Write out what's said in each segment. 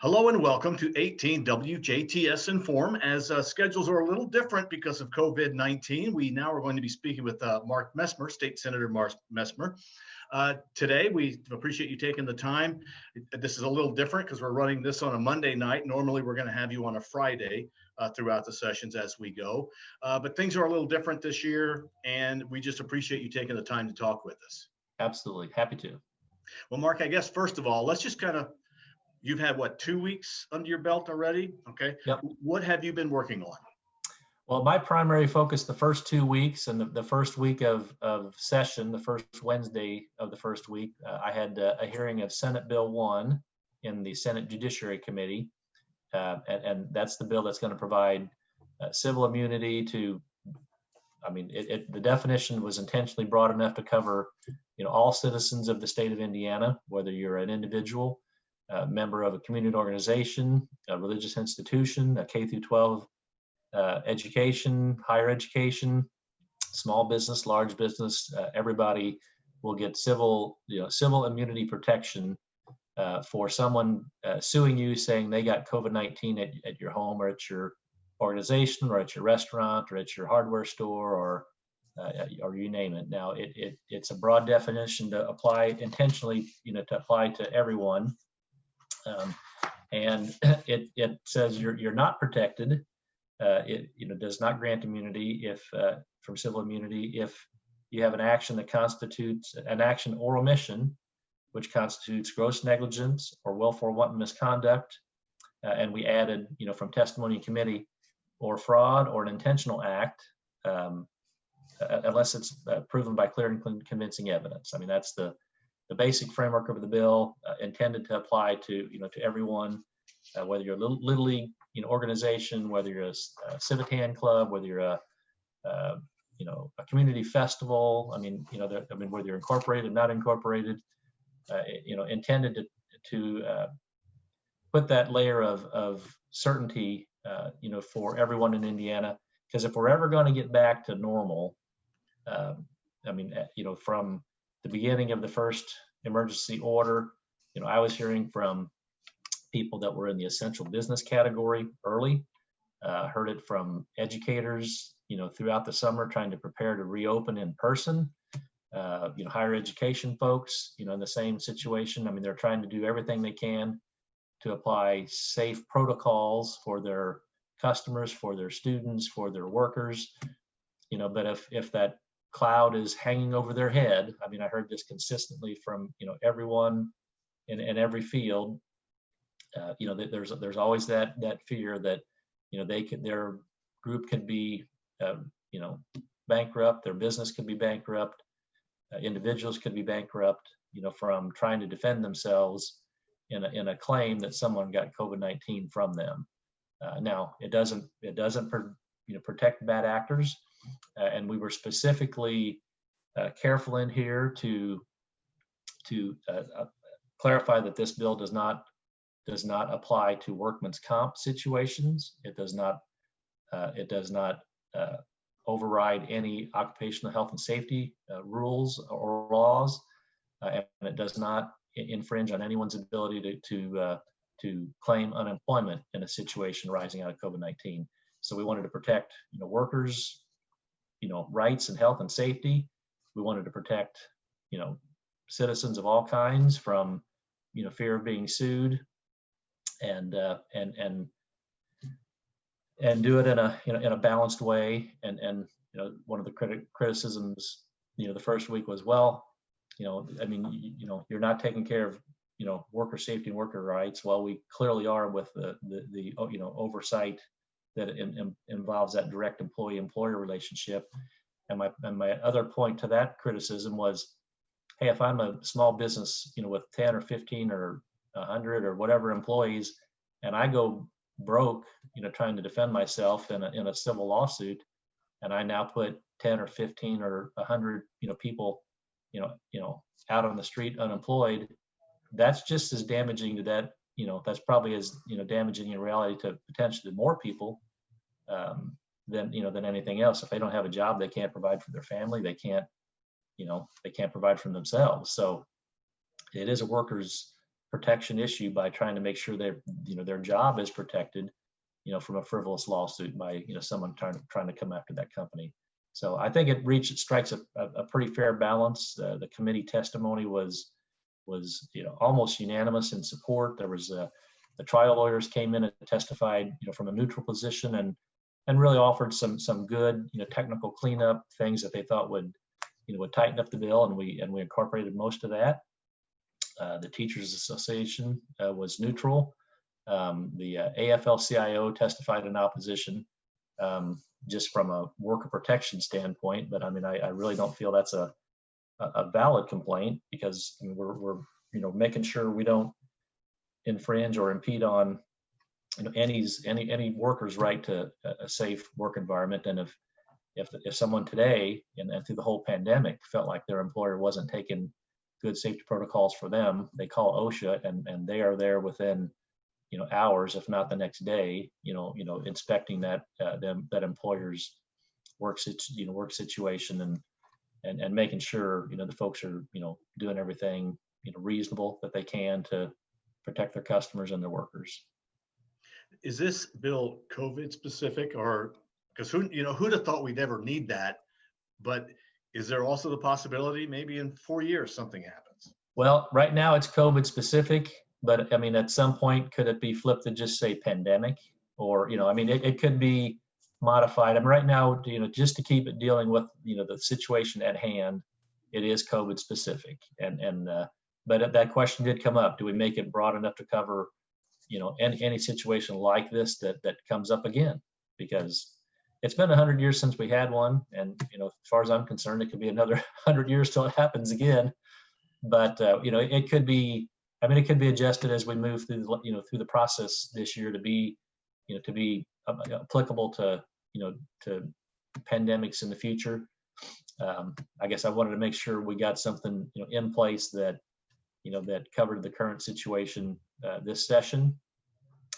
Hello and welcome to 18 WJTS Inform. As schedules are a little different because of COVID-19, we now are going to be speaking with Mark Messmer, State Senator Mark Messmer. Today, we appreciate you taking the time. This is a little different because we're running this on a Monday night. Normally, we're going to have you on a Friday throughout the sessions as we go. But things are a little different this year, and we just appreciate you taking the time to talk with us. Absolutely. Happy to. Well, Mark, I guess first of all, let's just you've had what, 2 weeks under your belt already? Okay. Yep. What have you been working on? Well, my primary focus the first 2 weeks and the first week of session, the first Wednesday of the first week, I had a hearing of Senate Bill 1 in the Senate Judiciary Committee. And that's the bill that's going to provide civil immunity to, the definition was intentionally broad enough to cover, all citizens of the state of Indiana, whether you're an individual, a member of a community organization, a religious institution, a K through 12 education, higher education, small business, large business. Everybody will get civil immunity protection for someone suing you, saying they got COVID-19 at your home or at your organization or at your restaurant or at your hardware store or you name it. Now it's a broad definition to apply intentionally, to apply to everyone. And it says you're not protected. It does not grant immunity from civil immunity if you have an action that constitutes an action or omission which constitutes gross negligence or willful or wanton misconduct. And we added, from testimony in committee, or fraud or an intentional act, unless it's proven by clear and convincing evidence. That's the basic framework of the bill, intended to apply to everyone, whether you're a little league organization, whether you're a Civitan club, whether you're a community festival. Whether you're incorporated, not incorporated. Intended to put that layer of certainty, for everyone in Indiana. Because if we're ever going to get back to normal, from the beginning of the first emergency order, I was hearing from people that were in the essential business category early, heard it from educators, throughout the summer trying to prepare to reopen in person, higher education folks, in the same situation. They're trying to do everything they can to apply safe protocols for their customers, for their students, for their workers, but if that cloud is hanging over their head, I heard this consistently from, everyone in every field, that there's always that fear that, their group could be, bankrupt, their business could be bankrupt, individuals could be bankrupt, from trying to defend themselves in a claim that someone got COVID-19 from them. Now it doesn't protect bad actors, and we were specifically careful in here to clarify that this bill does not apply to workman's comp situations. It does not override any occupational health and safety rules or laws, and it does not infringe on anyone's ability to claim unemployment in a situation arising out of COVID-19. So we wanted to protect, workers, rights and health and safety. We wanted to protect, citizens of all kinds from, fear of being sued, and do it in a balanced way. And one of the criticisms, the first week was, well, you're not taking care of, worker safety and worker rights. Well, we clearly are with the oversight that involves that direct employee-employer relationship. And my other point to that criticism was, hey, if I'm a small business, with 10 or 15 or 100 or whatever employees, and I go broke, trying to defend myself in a civil lawsuit, and I now put 10 or 15 or 100, people, out on the street unemployed, that's just as damaging to that, that's probably as, damaging in reality to potentially more people than anything else. If they don't have a job, they can't provide for their family. They can't provide for themselves. So it is a workers' protection issue by trying to make sure their job is protected, from a frivolous lawsuit by, someone trying to come after that company. So I think it strikes a pretty fair balance. The committee testimony was almost unanimous in support. There was the trial lawyers came in and testified, from a neutral position and really offered some good, technical cleanup things that they thought would tighten up the bill, and we incorporated most of that. The Teachers Association was neutral. The AFL-CIO testified in opposition, just from a worker protection standpoint. But I mean, I really don't feel that's a valid complaint, because we're making sure we don't infringe or impede on any worker's right to a safe work environment. And if someone today and through the whole pandemic felt like their employer wasn't taking good safety protocols for them, they call OSHA, and they are there within hours, if not the next day, inspecting that employer's work situation and making sure the folks are doing everything reasonable that they can to protect their customers and their workers. Is this bill COVID specific, or because who'd have thought we'd ever need that? But is there also the possibility maybe in 4 years something happens? Well, right now it's COVID specific, but I mean, at some point, could it be flipped to just say pandemic? Or, it could be modified. I mean, right now, just to keep it dealing with, the situation at hand, it is COVID specific. But that question did come up. Do we make it broad enough to cover, any situation like this that comes up again? Because it's been 100 years since we had one. And, as far as I'm concerned, it could be another 100 years till it happens again. But, it could be, it could be adjusted as we move through, through the process this year to be applicable to, to pandemics in the future. I guess I wanted to make sure we got something, in place that, that covered the current situation this session.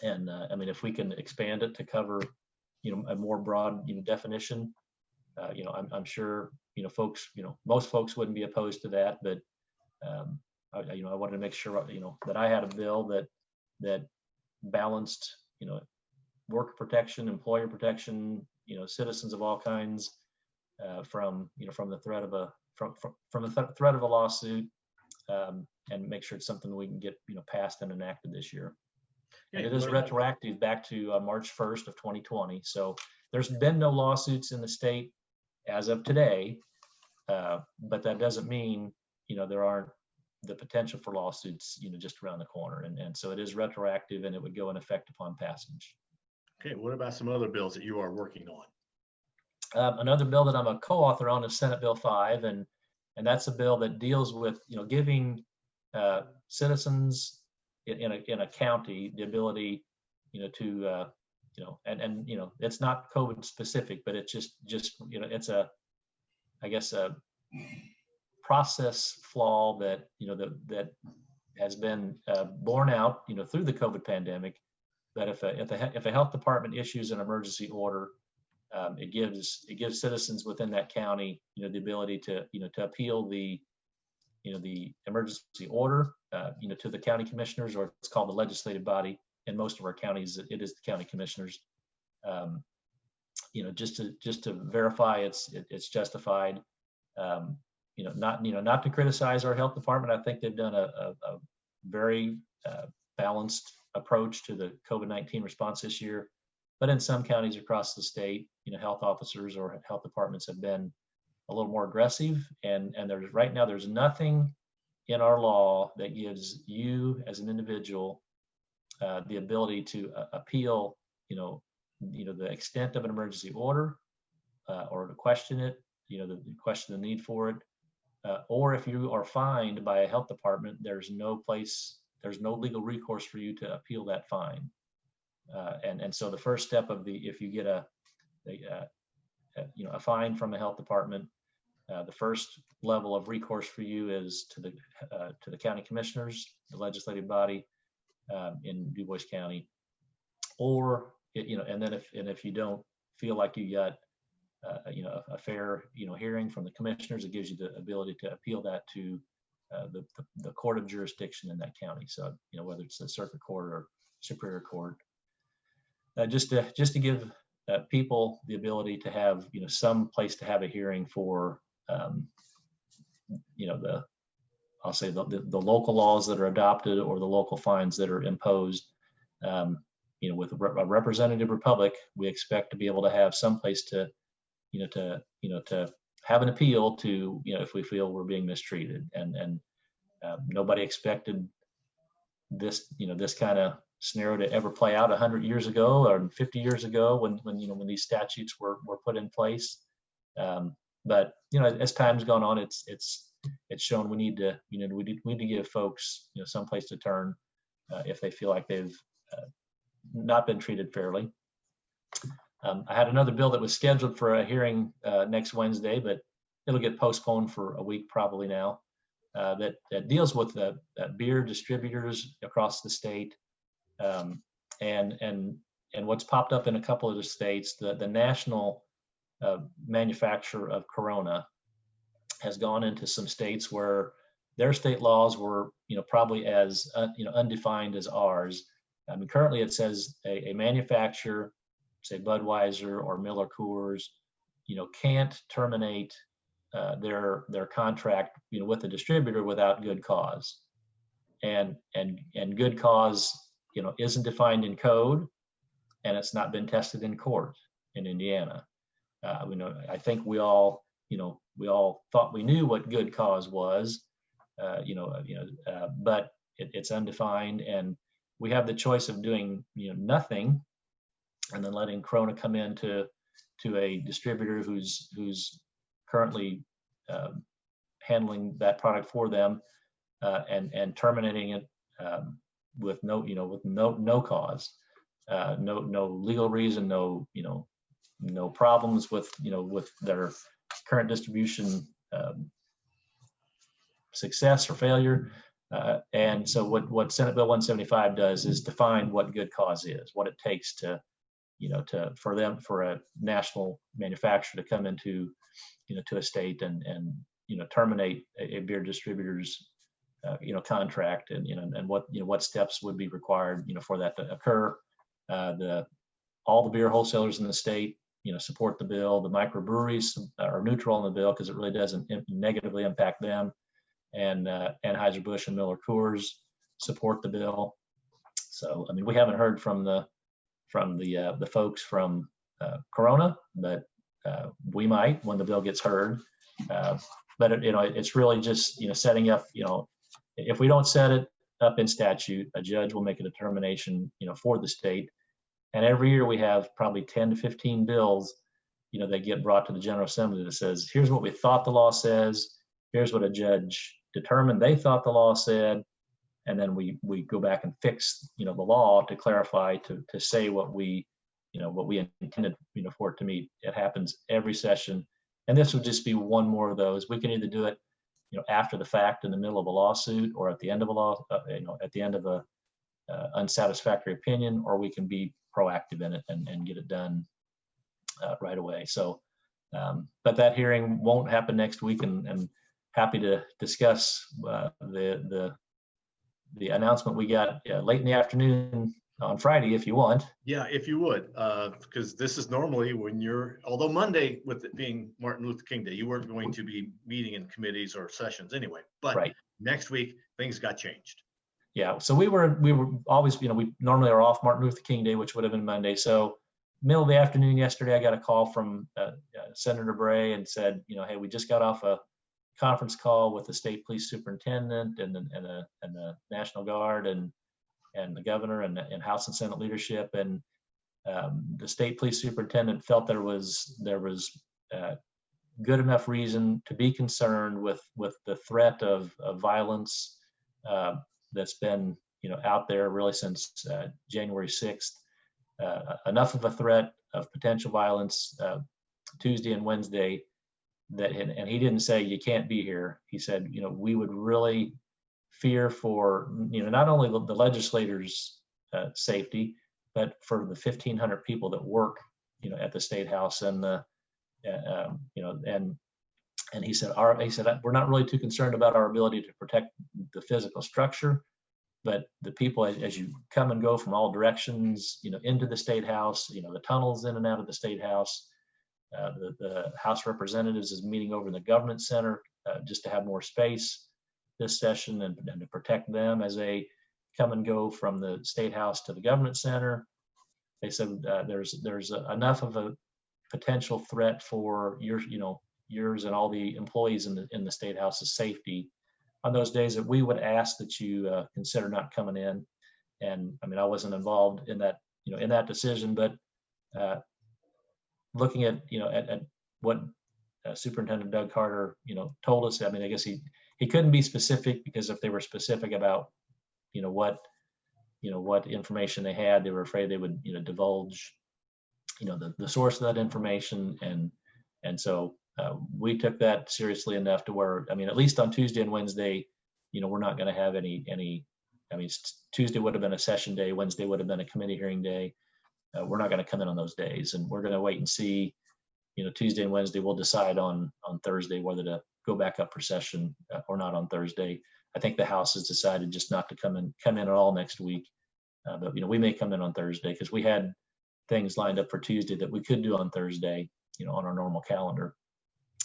And if we can expand it to cover, a more broad, definition, I'm sure, folks, most folks wouldn't be opposed to that, but I wanted to make sure, that I had a bill that balanced, worker protection, employer protection, citizens of all kinds, from the threat of a threat of a lawsuit, and make sure it's something we can get, passed and enacted this year. And it is retroactive back to March 1st of 2020. So there's been no lawsuits in the state as of today, but that doesn't mean, there aren't the potential for lawsuits, just around the corner. And so it is retroactive, and it would go in effect upon passage. Okay, what about some other bills that you are working on? Another bill that I'm a co-author on is Senate Bill 5, and that's a bill that deals with, giving citizens in a county the ability, to, it's not COVID specific, but it's just it's a process flaw that that has been borne out through the COVID pandemic, that if a health department issues an emergency order, it gives citizens within that county the ability to to appeal the emergency order to the county commissioners, or it's called the legislative body. In most of our counties, it is the county commissioners. Just to verify it's justified. Not to criticize our health department. I think they've done a very balanced approach to the COVID-19 response this year. But in some counties across the state, health officers or health departments have been a little more aggressive. And right now there's nothing in our law that gives you as an individual the ability to appeal, the extent of an emergency order, or to question it, question the need for it. Or if you are fined by a health department, there's no legal recourse for you to appeal that fine. And so the first step if you get a fine from a health department, the first level of recourse for you is to the county commissioners, the legislative body in Du Bois County, or and then if you don't feel like you got a fair hearing from the commissioners, it gives you the ability to appeal that to the court of jurisdiction in that county. So, whether it's the circuit court or superior court, just to give people the ability to have, some place to have a hearing for, I'll say the local laws that are adopted or the local fines that are imposed. With a representative republic, we expect to be able to have some place to have an appeal to, if we feel we're being mistreated. And nobody expected this, this kind of scenario to ever play out 100 years ago or 50 years ago when these statutes were put in place. But as time's gone on, it's shown we need to give folks some place to turn if they feel like they've not been treated fairly. I had another bill that was scheduled for a hearing next Wednesday, but it'll get postponed for a week probably now. That deals with beer distributors across the state, and what's popped up in a couple of the states. The national manufacturer of Corona has gone into some states where their state laws were, probably as undefined as ours. I mean, currently it says a manufacturer, say Budweiser or Miller Coors, can't terminate their contract, with the distributor without good cause, and good cause, isn't defined in code, and it's not been tested in court in Indiana. I think we all thought we knew what good cause was, but it's undefined, and we have the choice of doing nothing, and then letting Corona come in to a distributor who's currently handling that product for them, and terminating it with no cause, no legal reason, no problems with their current distribution success or failure. And so what Senate Bill 175 does is define what good cause is, what it takes to for a national manufacturer to come into to a state and terminate a beer distributor's contract, and what steps would be required for that to occur. All the beer wholesalers in the state support the bill. The microbreweries are neutral on the bill because it really doesn't negatively impact them. And Anheuser-Busch and Miller Coors support the bill. So I mean, we haven't heard from the folks from Corona, but we might when the bill gets heard. But it's really just setting up. If we don't set it up in statute, a judge will make a determination for the state. And every year we have probably 10 to 15 bills that get brought to the General Assembly that says, here's what we thought the law says, here's what a judge determined they thought the law said, and then we go back and fix the law to clarify, to say what we intended for it to meet. It happens every session, and this would just be one more of those. We can either do it after the fact in the middle of a lawsuit, or at the end of a law, at the end of a unsatisfactory opinion, or we can be proactive in it and get it done right away. So but that hearing won't happen next week, and happy to discuss the announcement we got late in the afternoon on Friday, if you want. Yeah, if you would, because this is normally when although Monday, with it being Martin Luther King Day, you weren't going to be meeting in committees or sessions anyway, but right. Next week things got changed. Yeah, so we were always, we normally are off Martin Luther King Day, which would have been Monday. So middle of the afternoon yesterday, I got a call from Senator Bray and said, hey, we just got off a conference call with the state police superintendent and the National Guard and the governor and House and Senate leadership, and the state police superintendent felt there was good enough reason to be concerned with the threat of violence that's been out there really since January 6th. Enough of a threat of potential violence Tuesday and Wednesday and he didn't say you can't be here. He said, we would really fear for not only the legislators' safety, but for the 1,500 people that work at the State House and and And he said, we're not really too concerned about our ability to protect the physical structure, but the people, as you come and go from all directions, into the State House, the tunnels in and out of the State House, the House of Representatives is meeting over in the Government Center just to have more space this session and to protect them as they come and go from the State House to the Government Center. They said there's enough of a potential threat for yours and all the employees in the State House's safety on those days that we would ask that you consider not coming in. And I mean, I wasn't involved in that, in that decision, but looking at, at what Superintendent Doug Carter, told us, I mean, I guess he couldn't be specific, because if they were specific about, what information they had, they were afraid they would, divulge, the source of that information. And so we took that seriously enough to where, I mean, at least on Tuesday and Wednesday, we're not going to have any, I mean, Tuesday would have been a session day, Wednesday would have been a committee hearing day. We're not going to come in on those days, and we're going to wait and see, Tuesday and Wednesday, we'll decide on Thursday whether to go back up for session or not on Thursday. I think the House has decided just not to come in at all next week. But, we may come in on Thursday, because we had things lined up for Tuesday that we could do on Thursday, on our normal calendar.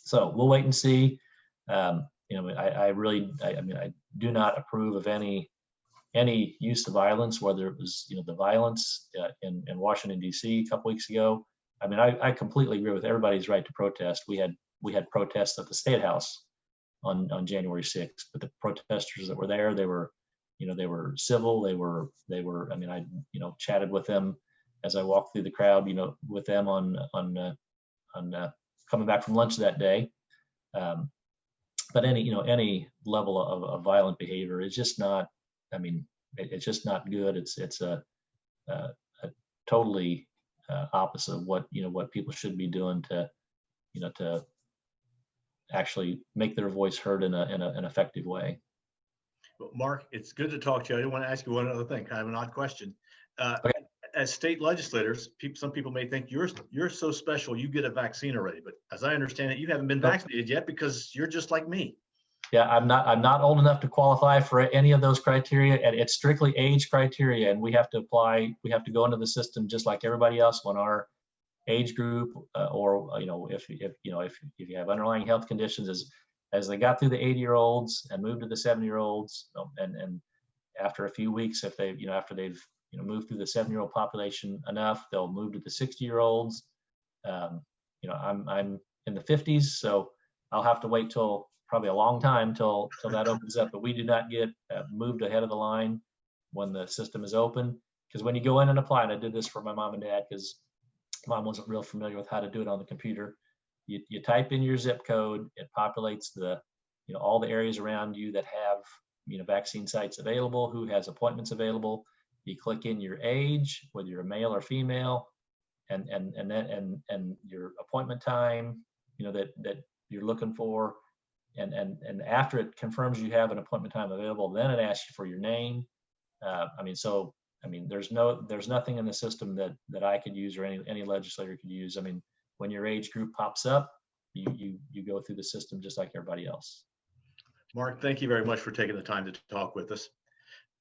So we'll wait and see. I do not approve of any use of violence, whether it was, the violence in Washington, D.C. a couple weeks ago. I mean, I completely agree with everybody's right to protest. We had protests at the State House on January 6th, but the protesters that were there, they were civil. They were, I mean, I, chatted with them as I walked through the crowd, with them on coming back from lunch that day. But any level of violent behavior is just not, I mean, it's just not good. It's a totally opposite of what people should be doing to actually make their voice heard in an effective way. Well, Mark, it's good to talk to you. I do want to ask you one other thing, kind of an odd question. Okay. As state legislators, some people may think you're so special, you get a vaccine already. But as I understand it, you haven't been vaccinated yet, because you're just like me. Yeah, I'm not old enough to qualify for any of those criteria, and it's strictly age criteria, and we have to go into the system just like everybody else when our age group, or if you have underlying health conditions, as they got through the 80-year-olds and moved to the 70-year-olds, and after a few weeks, if they after they've moved through the 7-year-old population enough, they'll move to the 60-year-olds. I'm in the 50s, so I'll have to wait till probably a long time till that opens up. But we do not get moved ahead of the line when the system is open, because when you go in and apply, and I did this for my mom and dad because mom wasn't real familiar with how to do it on the computer. You type in your zip code, it populates the all the areas around you that have vaccine sites available, who has appointments available. You click in your age, whether you're a male or female, and your appointment time that you're looking for. And after it confirms you have an appointment time available, then it asks you for your name. There's nothing in the system that I could use or any legislator could use. I mean, when your age group pops up, you go through the system just like everybody else. Mark, thank you very much for taking the time to talk with us.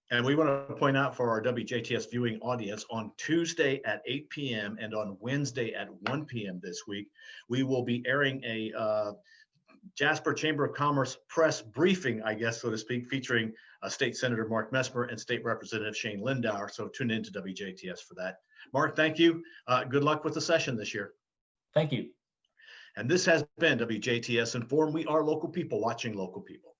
And we want to point out for our WJTS viewing audience, on Tuesday at 8 p.m. and on Wednesday at 1 p.m. this week, we will be airing a Jasper Chamber of Commerce press briefing, I guess, so to speak, featuring State Senator Mark Messmer and State Representative Shane Lindauer. So tune in to WJTS for that. Mark, thank you. Good luck with the session this year. Thank you. And this has been WJTS Inform. We are local people watching local people.